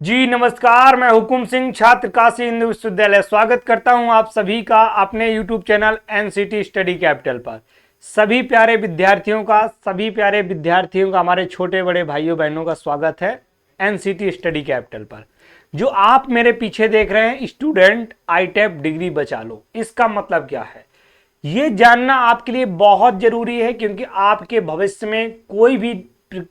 जी नमस्कार, मैं हुकुम सिंह, छात्र काशी हिंदू विश्वविद्यालय। स्वागत करता हूं आप सभी का अपने YouTube channel NCT study capital पर। सभी प्यारे विद्यार्थियों का, हमारे छोटे बड़े भाइयों बहनों का स्वागत है एनसीटी स्टडी कैपिटल पर। जो आप मेरे पीछे देख रहे हैं, स्टूडेंट आईटेप डिग्री बचा लो, इसका मतलब क्या है ये जानना आपके लिए बहुत जरूरी है, क्योंकि आपके भविष्य में कोई भी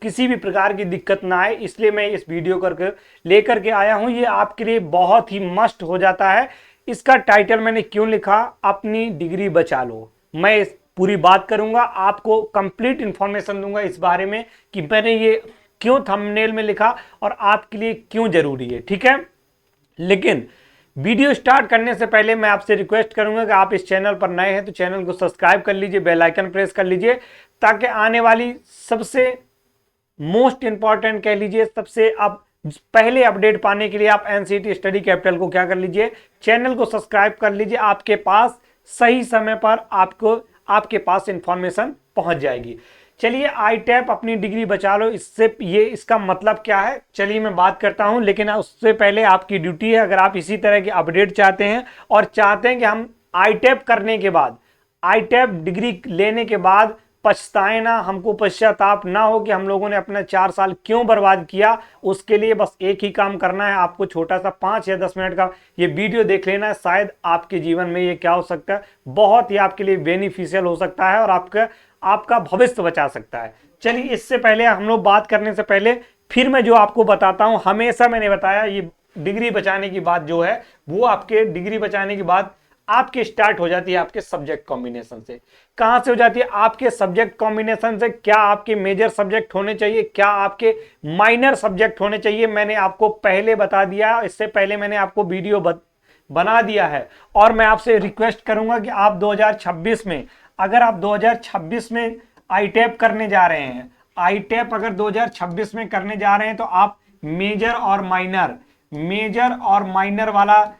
किसी भी प्रकार की दिक्कत ना आए, इसलिए मैं इस वीडियो करके लेकर के आया हूं। ये आपके लिए बहुत ही मस्ट हो जाता है। इसका टाइटल मैंने क्यों लिखा, अपनी डिग्री बचा लो। मैं इस पूरी बात करूंगा, आपको कंप्लीट इंफॉर्मेशन दूंगा इस बारे में कि मैंने ये क्यों थंबनेल में लिखा और आपके लिए क्यों जरूरी है। ठीक है, लेकिन वीडियो स्टार्ट करने से पहले मैं आपसे रिक्वेस्ट करूंगा कि आप इस चैनल पर नए हैं तो चैनल को सब्सक्राइब कर लीजिए, बेल आइकन प्रेस कर लीजिए, ताकि आने वाली सबसे मोस्ट इंपॉर्टेंट कह लीजिए, सबसे अब पहले अपडेट पाने के लिए आप एनसीटी स्टडी कैपिटल को क्या कर लीजिए, चैनल को सब्सक्राइब कर लीजिए। आपके पास सही समय पर आपके पास इंफॉर्मेशन पहुंच जाएगी। चलिए, आईटेप अपनी डिग्री बचा लो, इसका मतलब क्या है, चलिए मैं बात करता हूं। लेकिन उससे पहले आपकी ड्यूटी है, अगर आप इसी तरह की अपडेट चाहते हैं और चाहते हैं कि हम आईटेप करने के बाद, आईटेप डिग्री लेने के बाद पछताए ना, हमको पश्चाताप ना हो कि हम लोगों ने अपना 4 साल क्यों बर्बाद किया, उसके लिए बस एक ही काम करना है आपको। छोटा सा 5 या 10 मिनट का ये वीडियो देख लेना है। शायद आपके जीवन में ये क्या हो सकता है, बहुत ही आपके लिए बेनिफिशियल हो सकता है और आपका भविष्य बचा सकता है। चलिए, इससे पहले हम लोग बात करने से पहले फिर मैं जो आपको बताता हूं, हमेशा मैंने बताया ये डिग्री बचाने की बात जो है वो आपके डिग्री बचाने की बात आपके स्टार्ट हो जाती है आपके सब्जेक्ट कॉम्बिनेशन से। कहां से हो जाती है, आपके सब्जेक्ट कॉम्बिनेशन से। क्या आपके मेजर सब्जेक्ट होने चाहिए, क्या आपके माइनर सब्जेक्ट होने चाहिए, मैंने आपको पहले बता दिया। इससे पहले मैंने आपको वीडियो बना दिया है। और मैं आपसे रिक्वेस्ट करूंगा कि आप 2026 में, अगर आप 2026 में आईटेप करने जा रहे हैं, आईटेप अगर 2026 में करने जा रहे हैं, तो आप मेजर और माइनर वाला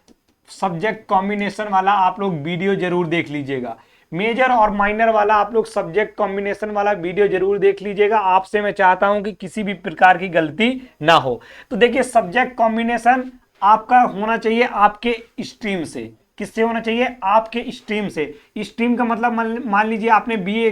सब्जेक्ट कॉम्बिनेशन वाला आप लोग वीडियो जरूर देख लीजिएगा। मेजर और माइनर वाला आप लोग सब्जेक्ट कॉम्बिनेशन वाला वीडियो जरूर देख लीजिएगा। आपसे मैं चाहता हूं कि किसी भी प्रकार की गलती ना हो। तो देखिए, सब्जेक्ट कॉम्बिनेशन आपका होना चाहिए आपके स्ट्रीम से। किससे होना चाहिए, आपके स्ट्रीम से। स्ट्रीम का मतलब मान लीजिए आपने बीए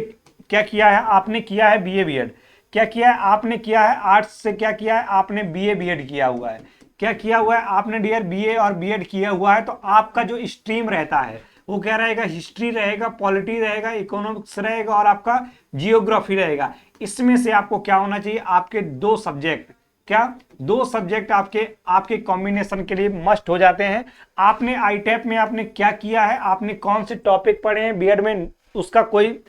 क्या किया है, आपने किया है बीए बीएड। क्या किया है आपने, किया है आर्ट्स से, क्या किया है आपने, बीए बीएड किया हुआ है। क्या किया हुआ है आपने डियर, बीए और बीएड किया हुआ है। तो आपका जो स्ट्रीम रहता है वो क्या रहेगा, हिस्ट्री रहेगा, पॉलिटी रहेगा, इकोनॉमिक्स रहेगा और आपका जियोग्राफी रहेगा। इसमें से आपको क्या होना चाहिए, आपके 2 सब्जेक्ट, क्या 2 सब्जेक्ट आपके कॉम्बिनेशन के लिए मस्ट हो जाते हैं। आपने आईटेप में आपने क्या किया है, आपने कौन से टॉपिक पढ़े हैं बीएड में, उसका कोई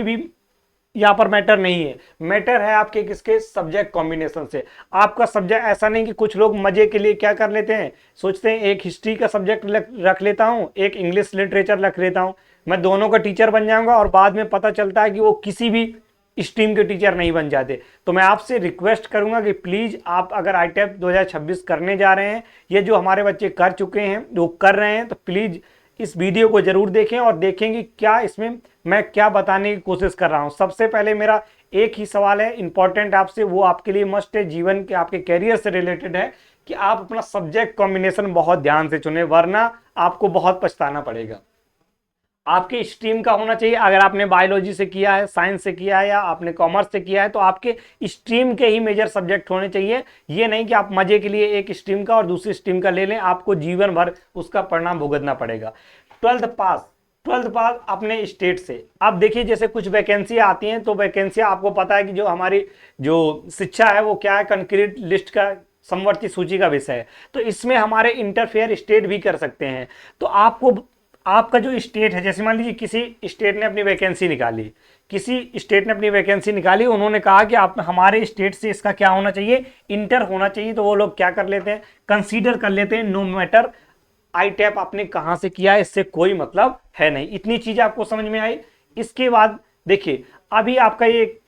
भी यहां पर मैटर नहीं है। मैटर है आपके किसके, सब्जेक्ट कॉम्बिनेशन से। आपका सब्जेक्ट ऐसा नहीं कि कुछ लोग मजे के लिए क्या कर लेते हैं, सोचते हैं एक हिस्ट्री का सब्जेक्ट रख लेता हूं, एक इंग्लिश लिटरेचर रख लेता हूं, मैं दोनों का टीचर बन जाऊंगा, और बाद में पता चलता है कि वो किसी भी स्ट्रीम के टीचर नहीं बन जाते। तो मैं आपसे रिक्वेस्ट करूंगा कि प्लीज आप अगर आईटेप 2026 करने जा रहे हैं, ये जो हमारे बच्चे कर चुके हैं, जो कर रहे हैं, तो प्लीज इस वीडियो को जरूर देखें और देखेंगे क्या इसमें मैं क्या बताने की कोशिश कर रहा हूं। सबसे पहले मेरा एक ही सवाल है इंपॉर्टेंट आपसे, वो आपके लिए मस्ट है, जीवन के आपके कैरियर से रिलेटेड है, कि आप अपना सब्जेक्ट कॉम्बिनेशन बहुत ध्यान से चुने, वरना आपको बहुत पछताना पड़ेगा। आपके स्ट्रीम का होना चाहिए, अगर आपने बायोलॉजी से किया है, साइंस से किया है, या आपने कॉमर्स से किया है, तो आपके स्ट्रीम के ही मेजर सब्जेक्ट होने चाहिए। ये नहीं कि आप मजे के लिए एक स्ट्रीम का और दूसरी स्ट्रीम का ले लें, आपको जीवन भर उसका परिणाम भुगतना पड़ेगा। 12th पास अपने स्टेट से। अब देखिए, जैसे कुछ वैकेंसी आती हैं, तो वैकेंसियां आपको पता है कि जो हमारी जो शिक्षा है वो क्या है, कंक्रीट लिस्ट का, समवर्ती सूची का विषय है। तो इसमें हमारे इंटरफेयर स्टेट भी कर सकते हैं। तो आपका जो स्टेट है, जैसे मान लीजिए किसी स्टेट ने अपनी वैकेंसी निकाली, उन्होंने कहा कि आप हमारे स्टेट से इसका क्या होना चाहिए, इंटर होना चाहिए। तो वो लोग क्या कर लेते हैं, कंसीडर कर लेते हैं, नो मैटर आईटेप आपने कहां से किया है, इससे कोई मतलब है नहीं। इतनी चीज आपको समझ में आई। इसके बाद देखिए, अभी आपका ये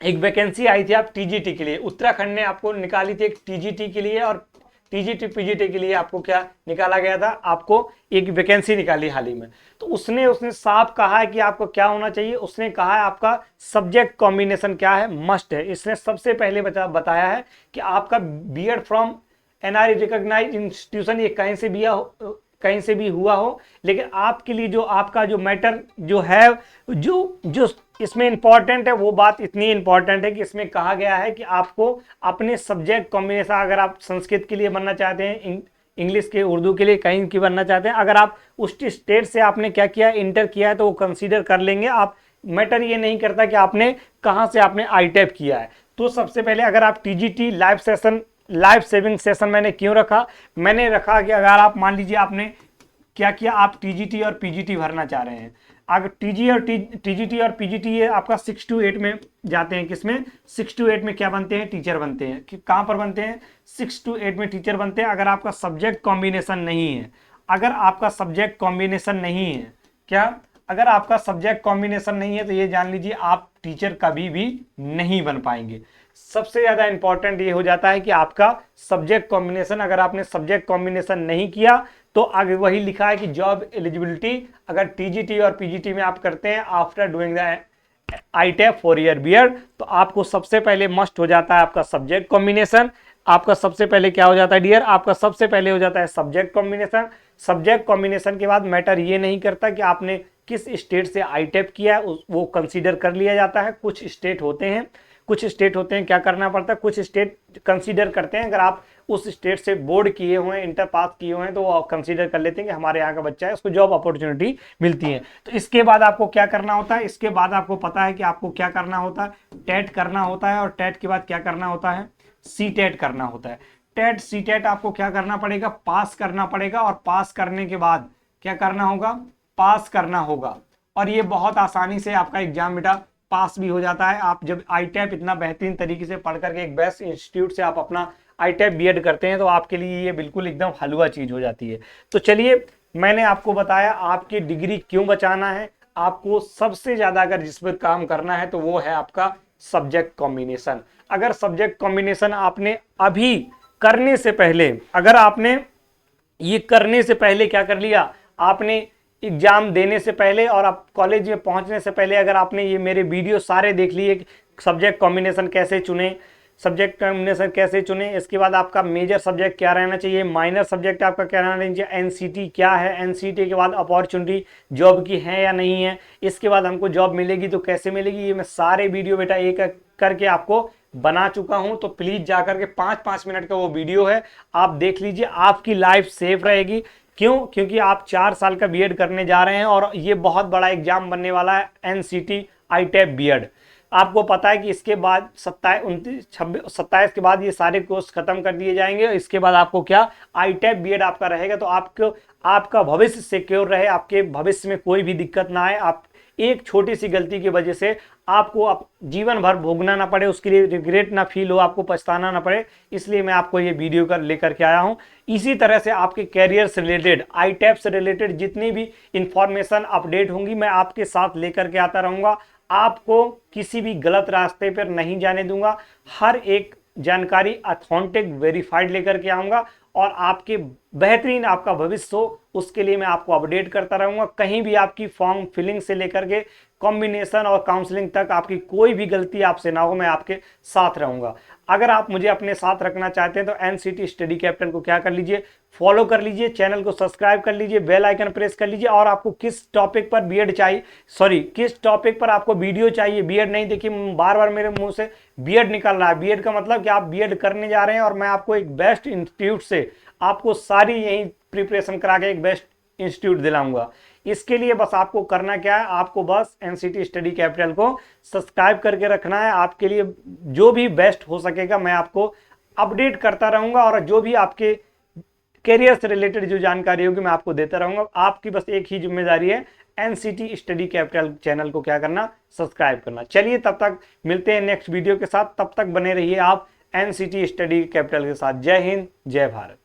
एक वैकेंसी आई थी आप टीजीटी के लिए, उत्तराखंड ने आपको निकाली थी एक टीजीटी के लिए, और टीजीटी पीजीटी के लिए आपको क्या निकाला गया था, आपको एक वैकेंसी निकाली हाल ही में। तो उसने साफ कहा है कि आपको क्या होना चाहिए, उसने कहा है आपका सब्जेक्ट कॉम्बिनेशन क्या है, मस्ट है। इसने सबसे पहले बताया है कि आपका B Ed from NRE recognised institution, ये कहीं से भी हुआ हो, लेकिन आपके लिए जो आपका जो मैटर जो है, जो इसमें इंपॉर्टेंट है, वो बात इतनी इंपॉर्टेंट है कि इसमें कहा गया है कि आपको अपने सब्जेक्ट कॉम्बिनेशन, अगर आप संस्कृत के लिए बनना चाहते हैं, इंग्लिश के, उर्दू के लिए कहीं की बनना चाहते हैं, अगर आप उस स्टेट से आपने क्या किया, इंटर किया है, तो वो कंसीडर कर लेंगे। आप मैटर ये नहीं करता कि आपने कहाँ से आपने आईटेप किया है। तो सबसे पहले अगर आप टीजीटी लाइफ सेविंग सेशन मैंने क्यों रखा, मैंने रखा कि अगर आप मान लीजिए आपने क्या किया, आप टीजीटी और पीजीटी भरना चाह रहे हैं, अगर टीजीटी और पीजीटी ये आपका 6 to 8 में जाते हैं, किसमें 6 to 8 में क्या बनते हैं, टीचर बनते हैं। कि कहाँ पर बनते हैं, 6 to 8 में टीचर बनते हैं। अगर आपका सब्जेक्ट कॉम्बिनेशन नहीं है, अगर आपका सब्जेक्ट कॉम्बिनेशन नहीं है, क्या अगर आपका सब्जेक्ट कॉम्बिनेशन नहीं है, तो ये जान लीजिए आप टीचर कभी भी नहीं बन पाएंगे। सबसे ज्यादा इंपॉर्टेंट ये हो जाता है कि आपका सब्जेक्ट कॉम्बिनेशन, अगर आपने सब्जेक्ट कॉम्बिनेशन नहीं किया, तो आगे वही लिखा है कि जॉब एलिजिबिलिटी अगर टीजीटी और पीजीटी में आप करते हैं after doing the ITEP 4 year BEd, तो आपको सबसे पहले मस्ट हो जाता है आपका सब्जेक्ट कॉम्बिनेशन। आपका सबसे पहले क्या हो जाता है डियर, आपका सबसे पहले हो जाता है सब्जेक्ट कॉम्बिनेशन। सब्जेक्ट कॉम्बिनेशन के बाद मैटर ये नहीं करता कि आपने किस स्टेट से आईटेप किया है, वो कंसीडर कर लिया जाता है। कुछ स्टेट होते हैं क्या करना पड़ता है, कुछ स्टेट कंसीडर करते हैं, अगर आप उस स्टेट से बोर्ड किए हुए हैं, इंटर पास किए हुए हैं, तो वो कंसीडर कर लेते हैं कि हमारे यहाँ का बच्चा है, उसको जॉब अपॉर्चुनिटी मिलती है। तो इसके बाद आपको क्या करना होता है, इसके बाद आपको पता है कि आपको क्या करना होता है, टेट करना होता है, और टेट के बाद क्या करना होता है, सी टेट करना होता है। टेट सी टेट आपको क्या करना पड़ेगा, पास करना पड़ेगा, और पास करने के बाद क्या करना होगा, पास करना होगा। और ये बहुत आसानी से आपका एग्जाम बेटा पास भी हो जाता है। आप जब आईटेप इतना बेहतरीन तरीके से पढ़ करके एक बेस्ट इंस्टीट्यूट से आप अपना आईटेप बीएड करते हैं, तो आपके लिए ये बिल्कुल एकदम हलवा चीज हो जाती है। तो चलिए, मैंने आपको बताया आपकी डिग्री क्यों बचाना है। आपको सबसे ज्यादा अगर जिस पर काम करना है, तो वो है आपका सब्जेक्ट कॉम्बिनेशन। अगर सब्जेक्ट कॉम्बिनेशन आपने अभी करने से पहले, अगर आपने ये करने से पहले क्या कर लिया, आपने एग्जाम देने से पहले और आप कॉलेज में पहुंचने से पहले अगर आपने ये मेरे वीडियो सारे देख लिए, सब्जेक्ट कॉम्बिनेशन कैसे चुने, इसके बाद आपका मेजर सब्जेक्ट क्या रहना चाहिए, माइनर सब्जेक्ट आपका क्या रहना चाहिए, एनसीटी क्या है, एनसीटी के बाद अपॉर्चुनिटी जॉब की है या नहीं है, इसके बाद हमको जॉब मिलेगी तो कैसे मिलेगी, ये मैं सारे वीडियो बेटा एक करके आपको बना चुका हूं। तो प्लीज जाकर के 5-5 मिनट का वो वीडियो है, आप देख लीजिए, आपकी लाइफ सेफ रहेगी। क्यों, क्योंकि आप 4 साल का बीएड करने जा रहे हैं, और ये बहुत बड़ा एग्जाम बनने वाला है, एनसीटी आईटेप बीएड। आपको पता है कि इसके बाद 27 के बाद ये सारे कोर्स खत्म कर दिए जाएंगे। इसके बाद आपको क्या, आईटेप बीएड आपका रहेगा, तो आपका भविष्य सिक्योर रहे, आपके भविष्य में कोई भी दिक्कत ना आए, आप एक छोटी सी गलती की वजह से आपको जीवन भर भोगना ना पड़े, उसके लिए रिग्रेट ना फील हो, आपको पछताना ना पड़े, इसलिए मैं आपको ये वीडियो लेकर के आया हूं। इसी तरह से आपके कैरियर से रिलेटेड, आईटेप से रिलेटेड जितनी भी इंफॉर्मेशन अपडेट होंगी, मैं आपके साथ लेकर के आता रहूंगा। आपको किसी भी गलत रास्ते पर नहीं जाने दूंगा, हर एक जानकारी ऑथेंटिक वेरीफाइड लेकर के आऊंगा, और आपके बेहतरीन आपका भविष्य हो, उसके लिए मैं आपको अपडेट करता रहूंगा। कहीं भी आपकी फॉर्म फिलिंग से लेकर के कॉम्बिनेशन और काउंसलिंग तक आपकी कोई भी गलती आपसे ना हो, मैं आपके साथ रहूंगा। अगर आप मुझे अपने साथ रखना चाहते हैं, तो एनसीटी स्टडी कैप्टन को क्या कर लीजिए, फॉलो कर लीजिए, चैनल को सब्सक्राइब कर लीजिए, बेल आइकन प्रेस कर लीजिए। और आपको किस टॉपिक पर बीएड चाहिए, किस टॉपिक पर आपको वीडियो चाहिए, बीएड नहीं, देखिए बार बार मेरे मुंह से बीएड निकल रहा है। बीएड का मतलब कि आप बीएड करने जा रहे हैं, और मैं आपको एक बेस्ट इंस्टीट्यूट से आपको सारी यही प्रिपरेशन करा के एक बेस्ट इंस्टीट्यूट दिलाऊंगा। इसके लिए बस आपको करना क्या है, आपको बस एनसीटी स्टडी कैपिटल को सब्सक्राइब करके रखना है। आपके लिए जो भी बेस्ट हो सकेगा मैं आपको अपडेट करता रहूंगा, और जो भी आपके करियर से रिलेटेड जो जानकारी होगी मैं आपको देता रहूंगा। आपकी बस एक ही जिम्मेदारी है, एनसीटी स्टडी कैपिटल चैनल को क्या करना, सब्सक्राइब करना। चलिए, तब तक मिलते हैं नेक्स्ट वीडियो के साथ, तब तक बने रहिए आप एनसीटी स्टडी कैपिटल के साथ। जय हिंद, जय भारत।